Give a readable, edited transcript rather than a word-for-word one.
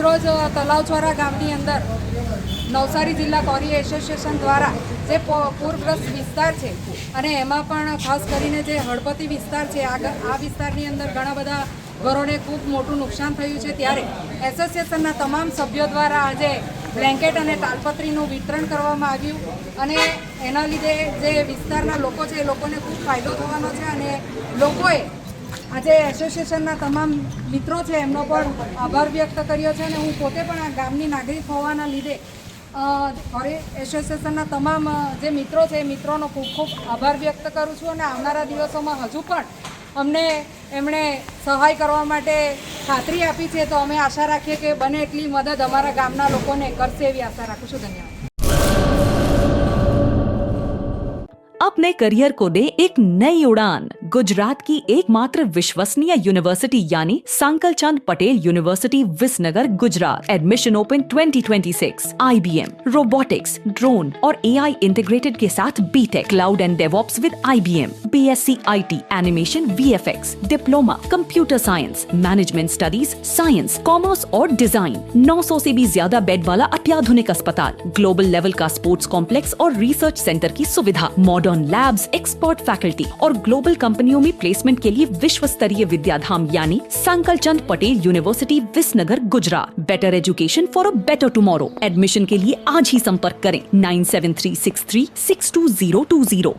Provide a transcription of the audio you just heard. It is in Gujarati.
આજરોજ તલાવછોરા ગામની અંદર નવસારી જિલ્લા કોરી એસોસિએશન દ્વારા જે પૂરગ્રસ્ત વિસ્તાર છે અને એમાં પણ ખાસ કરીને જે હળપતિ વિસ્તાર છે આ વિસ્તારની અંદર ઘણા બધા ઘરોને ખૂબ મોટું નુકસાન થયું છે, ત્યારે એસોસિએશનના તમામ સભ્યો દ્વારા આજે બ્લેન્કેટ અને તાલપત્રીનું વિતરણ કરવામાં આવ્યું અને એના લીધે જે વિસ્તારના લોકો છે એ લોકોને ખૂબ ફાયદો થવાનો છે અને લોકોએ આજે એસોસિએશનના તમામ મિત્રો છે એમનો પણ આભાર વ્યક્ત કર્યો છે અને હું પોતે પણ આ ગામની નાગરિક હોવાના લીધે કોરી એસોસિએશનના તમામ જે મિત્રો છે એ મિત્રોનો ખૂબ ખૂબ આભાર વ્યક્ત કરું છું અને આવનારા દિવસોમાં હજુ પણ અમને એમણે સહાય કરવા માટે ખાતરી આપી છે, તો અમે આશા રાખીએ કે બને એટલી મદદ અમારા ગામના લોકોને કરશે એવી આશા રાખું છું. ધન્યવાદ. अपने करियर को दे एक नई उड़ान। गुजरात की एकमात्र विश्वसनीय यूनिवर्सिटी यानी Sankalchand Patel university Visnagar Gujarat. Admission open 2026। IBM, robotics, drone और AI इंटीग्रेटेड के साथ BTech, cloud and DevOps with IBM, BSc IT, animation, VFX, diploma, computer science, management studies, science, commerce और डिजाइन। 900 से भी ज्यादा बेड वाला अत्याधुनिक अस्पताल, ग्लोबल लेवल का स्पोर्ट्स कॉम्प्लेक्स और रिसर्च सेंटर की सुविधा, मॉडर्न लैब्स, एक्सपर्ट फैकल्टी और ग्लोबल कंपनियों में प्लेसमेंट के लिए विश्व स्तरीय विद्याधाम यानी Sankalchand Patel university Visnagar Gujarat. Better education for a better tomorrow. Admission के लिए आज ही संपर्क करें 9736362020।